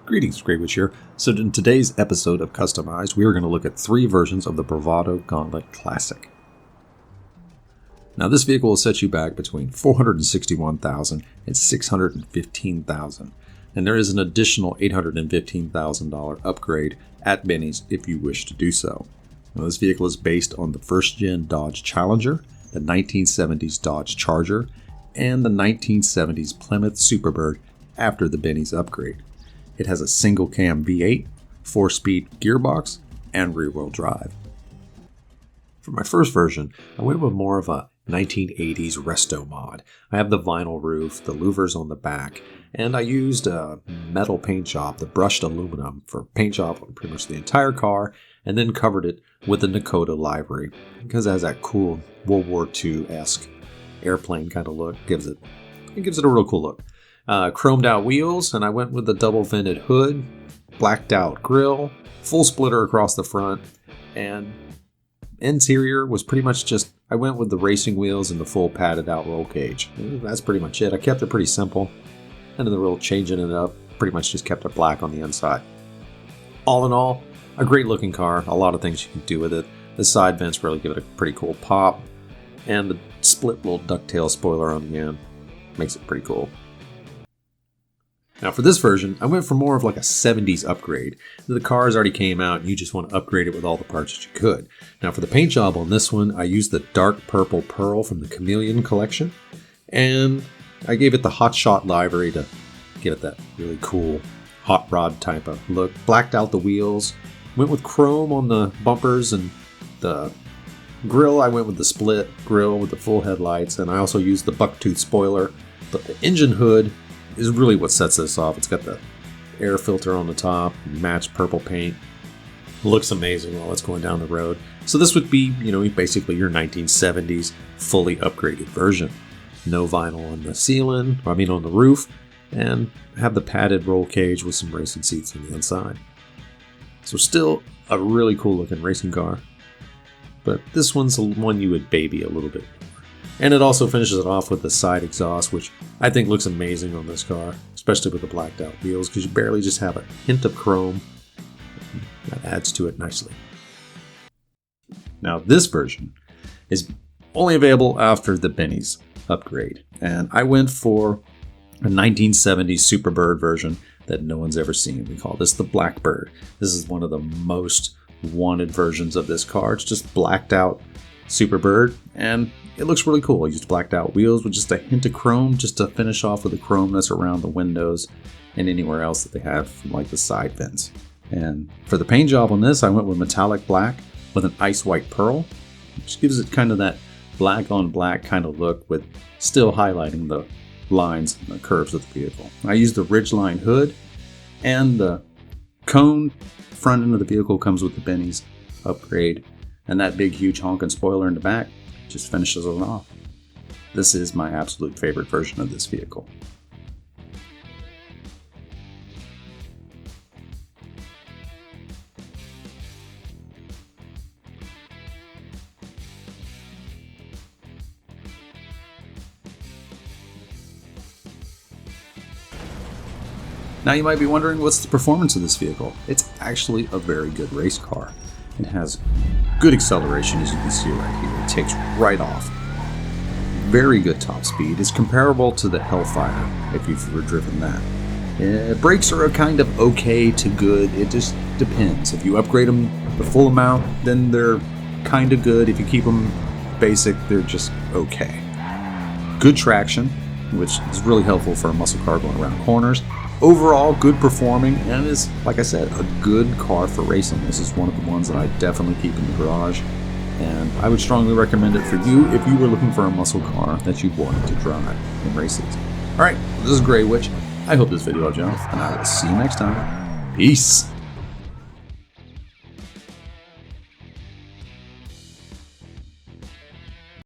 Greetings, Greywitch here. So in today's episode of Customized, we are going to look at 3 versions of the Bravado Gauntlet Classic. Now this vehicle will set you back between $461,000 and $615,000, and there is an additional $815,000 upgrade at Benny's if you wish to do so. Now, this vehicle is based on the first-gen Dodge Challenger, the 1970s Dodge Charger, and the 1970s Plymouth Superbird after the Benny's upgrade. It has a single-cam V8, 4-speed gearbox, and rear-wheel drive. For my first version, I went with more of a 1980s resto mod. I have the vinyl roof, the louvers on the back, and I used a metal paint job, the brushed aluminum, for paint job on pretty much the entire car, and then covered it with the Nakota livery, because it has that cool World War II-esque airplane kind of look. It gives it a real cool look. Chromed out wheels, and I went with the double vented hood, blacked out grille, full splitter across the front, and interior was pretty much just, I went with the racing wheels and the full padded out roll cage. That's pretty much it. I kept it pretty simple, and then the real changing it up, pretty much just kept it black on the inside. All in all, a great looking car, a lot of things you can do with it. The side vents really give it a pretty cool pop, and the split little ducktail spoiler on the end makes it pretty cool. Now for this version, I went for more of like a 70s upgrade. The cars already came out and you just want to upgrade it with all the parts that you could. Now for the paint job on this one, I used the dark purple pearl from the Chameleon collection. And I gave it the Hot Shot livery to get it that really cool hot rod type of look. Blacked out the wheels. Went with chrome on the bumpers and the grille. I went with the split grille with the full headlights. And I also used the bucktooth spoiler. But the engine hood is really what sets this off. It's got the air filter on the top, matched purple paint. Looks amazing while it's going down the road. So this would be, basically your 1970s fully upgraded version. No vinyl on the ceiling, on the roof, and have the padded roll cage with some racing seats on the inside. So still a really cool looking racing car, but this one's the one you would baby a little bit. And it also finishes it off with the side exhaust, which I think looks amazing on this car, especially with the blacked out wheels, because you barely just have a hint of chrome. That adds to it nicely. Now this version is only available after the Benny's upgrade, and I went for a 1970s Superbird version that no one's ever seen. We call this the Blackbird. This is one of the most wanted versions of this car. It's just blacked out Superbird, and it looks really cool. I used blacked out wheels with just a hint of chrome, just to finish off with the chromeness around the windows and anywhere else that they have, like the side vents. And for the paint job on this, I went with metallic black with an ice white pearl, which gives it kind of that black on black kind of look, with still highlighting the lines and the curves of the vehicle. I used the Ridgeline hood, and the cone front end of the vehicle comes with the Benny's upgrade, and that big huge honking spoiler in the back just finishes it off. This is my absolute favorite version of this vehicle. Now you might be wondering, what's the performance of this vehicle? It's actually a very good race car. It has good acceleration, as you can see right here. It takes right off. Very good top speed. It's comparable to the Hellfire, if you've ever driven that. Brakes are a kind of okay to good. It just depends. If you upgrade them the full amount, then they're kind of good. If you keep them basic, they're just okay. Good traction, which is really helpful for a muscle car going around corners. Overall, good performing, and is, like I said, a good car for racing. This is one of the ones that I definitely keep in the garage, and I would strongly recommend it for you if you were looking for a muscle car that you wanted to drive in races. Alright, this is Greywitch. I hope this video helped you out, and I will see you next time. Peace!